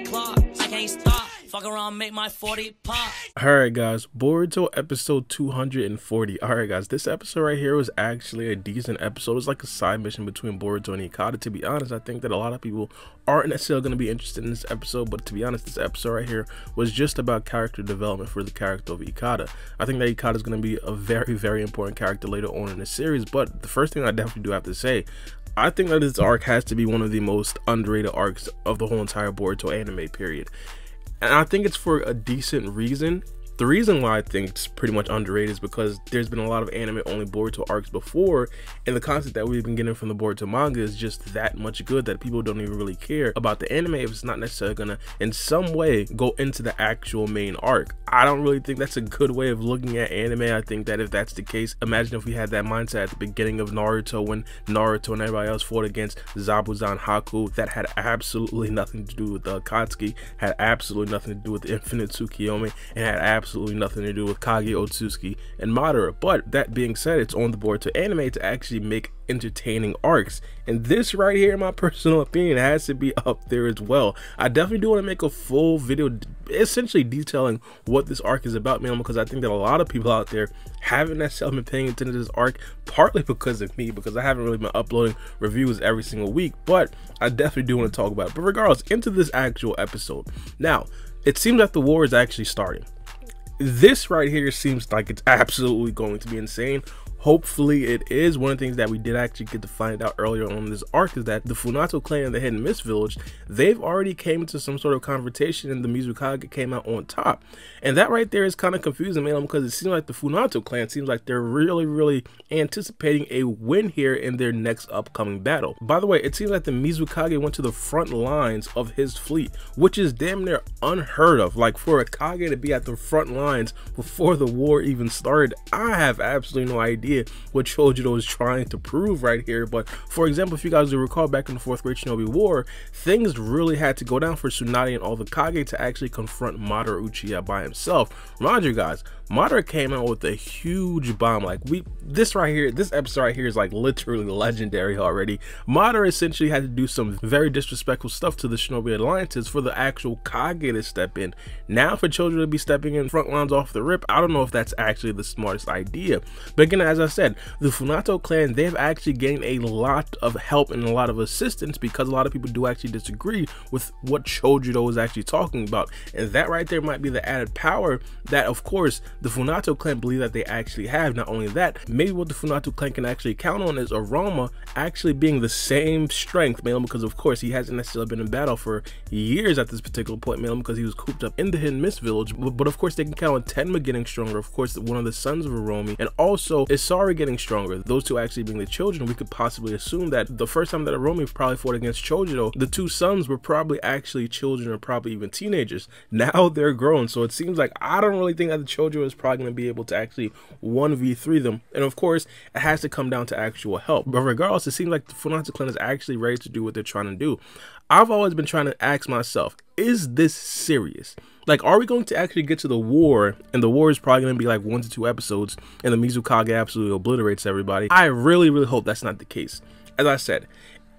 that clock. I can't stop. Fuck around, make my 40 pop. Alright guys, Boruto episode 240. Alright guys, this episode right here was actually a decent episode. It's like a side mission between Boruto and Ikada. To be honest, I think that a lot of people aren't necessarily going to be interested in this episode, but to be honest, this episode right here was just about character development for the character of Ikada. I think that Ikada is going to be a very, very important character later on in the series, but the first thing I definitely do have to say, I think that this arc has to be one of the most underrated arcs of the whole entire Boruto anime period. And I think it's for a decent reason. The reason why I think it's pretty much underrated is because there's been a lot of anime-only Boruto arcs before, and the concept that we've been getting from the Boruto manga is just that much good that people don't even really care about the anime if it's not necessarily gonna, in some way, go into the actual main arc. I don't really think that's a good way of looking at anime. I think that if that's the case, imagine if we had that mindset at the beginning of Naruto when Naruto and everybody else fought against Zabuza and Haku. That had absolutely nothing to do with the Akatsuki, had absolutely nothing to do with the Infinite Tsukiyomi, and had absolutely nothing to do with Kage Otsutsuki and Madara. But that being said, it's on the board to anime to actually make entertaining arcs, and this right here, in my personal opinion, has to be up there as well. I definitely do want to make a full video essentially detailing what this arc is about, man, because I think that a lot of people out there haven't necessarily been paying attention to this arc, partly because of me, because I haven't really been uploading reviews every single week, but I definitely do want to talk about it. But regardless, into this actual episode. Now, it seems that the war is actually starting. This right here seems like it's absolutely going to be insane. Hopefully it is. One of the things that we did actually get to find out earlier on in this arc is that the Funato clan and the Hidden Mist village, they've already came into some sort of confrontation and the Mizukage came out on top. And that right there is kind of confusing, man, because it seems like the Funato clan seems like they're really anticipating a win here in their next upcoming battle. By the way, it seems like the Mizukage went to the front lines of his fleet, which is damn near unheard of. Like, for a Kage to be at the front lines before the war even started, I have absolutely no idea what Chojuro is trying to prove right here. But for example, if you guys will recall, back in the 4th Great Shinobi War, things really had to go down for Tsunade and all the Kage to actually confront Madara Uchiha by himself. Remind you guys, Madara came out with a huge bomb. Like, this episode right here is like literally legendary already. Madara essentially had to do some very disrespectful stuff to the Shinobi Alliances for the actual Kage to step in. Now for Chojuro to be stepping in front lines off the rip, I don't know if that's actually the smartest idea. But again, as I said, the Funato clan, they've actually gained a lot of help and a lot of assistance, because a lot of people do actually disagree with what Chojuro is actually talking about. And that right there might be the added power that, of course, the Funato clan believe that they actually have. Not only that, maybe what the Funato clan can actually count on is Aroma actually being the same strength, mainly because, of course, he hasn't necessarily been in battle for years at this particular point, mainly because he was cooped up in the Hidden Mist village. But of course, they can count on Tenma getting stronger, of course, one of the sons of Aromi, and also Isari getting stronger. Those two actually being the children, we could possibly assume that the first time that Aromi probably fought against Chojuro, the two sons were probably actually children or probably even teenagers. Now they're grown, so it seems like I don't really think that the Chojuro is probably going to be able to actually 1v3 them. And of course, it has to come down to actual help. But regardless, it seems like the Funato clan is actually ready to do what they're trying to do. I've always been trying to ask myself, is this serious? Like, are we going to actually get to the war, and the war is probably going to be like 1 to 2 episodes, and the Mizukage absolutely obliterates everybody? I really hope that's not the case. As I said,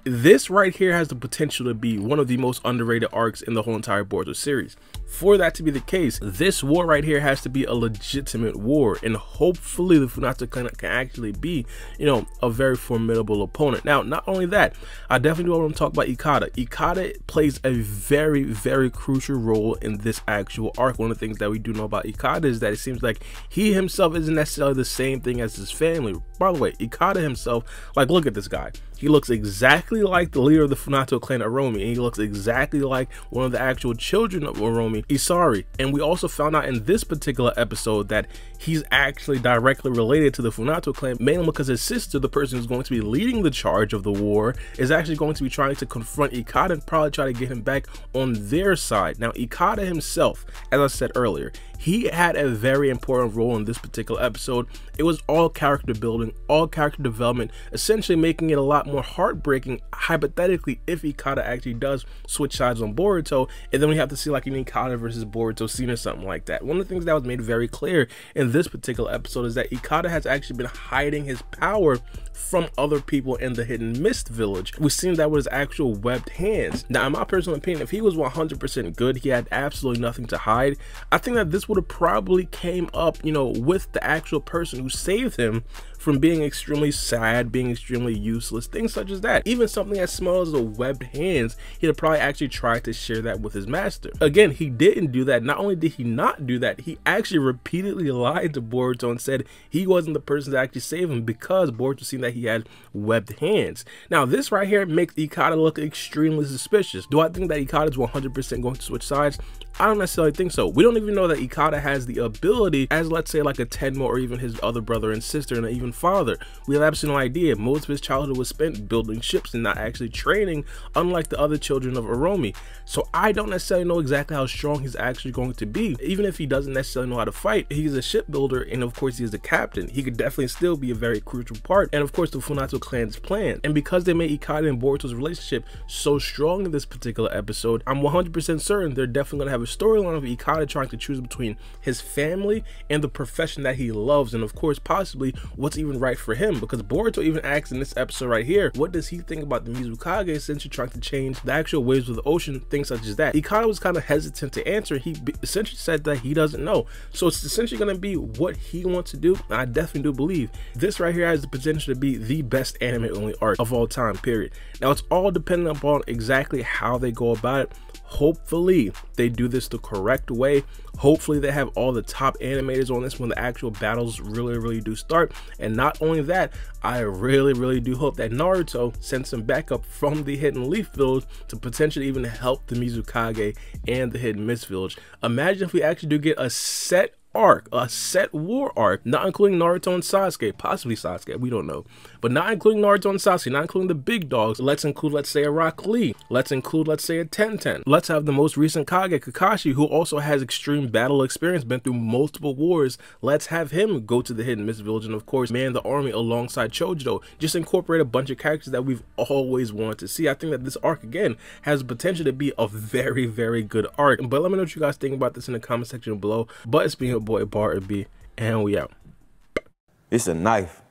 this right here has the potential to be one of the most underrated arcs in the whole entire Boruto series. For that to be the case, this war right here has to be a legitimate war, and hopefully the Funato clan can actually be, you know, a very formidable opponent. Now, not only that, I definitely do want to talk about Ikada. Ikada plays a very crucial role in this actual arc. One of the things that we do know about Ikada is that it seems like he himself isn't necessarily the same thing as his family. By the way, Ikada himself, like, look at this guy. He looks exactly like the leader of the Funato clan, Aromi, and he looks exactly like one of the actual children of Aromi, Isari. And we also found out in this particular episode that he's actually directly related to the Funato clan, mainly because his sister, the person who's going to be leading the charge of the war, is actually going to be trying to confront Ikada and probably try to get him back on their side. Now, Ikada himself, as I said earlier, he had a very important role in this particular episode. It was all character building, all character development, essentially making it a lot more heartbreaking, hypothetically, if Ikada actually does switch sides on Boruto, and then we have to see like an Ikada versus Boruto scene or something like that. One of the things that was made very clear in this particular episode is that Ikada has actually been hiding his power from other people in the Hidden Mist village. We've seen that with his actual webbed hands. Now, in my personal opinion, if he was 100% good, he had absolutely nothing to hide, I think that this would have probably came up, you know, with the actual person who saved him from being extremely sad, being extremely useless, things such as that. Even something as small as the webbed hands, he'd have probably actually tried to share that with his master. Again, he didn't do that. Not only did he not do that, he actually repeatedly lied to Boruto and said he wasn't the person to actually save him because Boruto seen that he had webbed hands. Now, this right here makes Ikada look extremely suspicious. Do I think that Ikada is 100% going to switch sides? I don't necessarily think so. We don't even know that Ikada has the ability as, let's say, like a Tenma or even his other brother and sister and even father. We have absolutely no idea. Most of his childhood was spent building ships and not actually training, unlike the other children of Oromi. So I don't necessarily know exactly how strong he's actually going to be. Even if he doesn't necessarily know how to fight, he's a shipbuilder, and of course he's the captain. He could definitely still be a very crucial part, and of course the Funato clan's plan. And because they made Ikada and Boruto's relationship so strong in this particular episode, I'm 100% certain they're definitely going to have a storyline of Ikada trying to choose between his family and the profession that he loves, and of course possibly what's even right for him, because Boruto even asks in this episode right here, what does he think about the Mizukage since you're trying to change the actual waves of the ocean, things such as that. Ikada was kind of hesitant to answer. He essentially said that he doesn't know. So it's essentially going to be what he wants to do. And I definitely do believe this right here has the potential to be the best anime only arc of all time, period. Now it's all dependent upon exactly how they go about it. Hopefully they do this the correct way. Hopefully they have all the top animators on this when the actual battles really do start. And not only that, I really do hope that Naruto sends some backup from the Hidden Leaf Village to potentially even help the Mizukage and the Hidden Mist Village. Imagine if we actually do get a set arc, a set war arc, not including Naruto and Sasuke, possibly Sasuke, we don't know, but not including Naruto and Sasuke, not including the big dogs. Let's include, let's say, a Rock Lee. Let's include, let's say, a Tenten. Let's have the most recent Kage, Kakashi, who also has extreme battle experience, been through multiple wars. Let's have him go to the Hidden Mist Village and of course man the army alongside Chojido. Just incorporate a bunch of characters that we've always wanted to see. I think that this arc again has the potential to be a very good arc. But let me know what you guys think about this in the comment section below. But it's been your boy Bar B, and we out. It's a knife.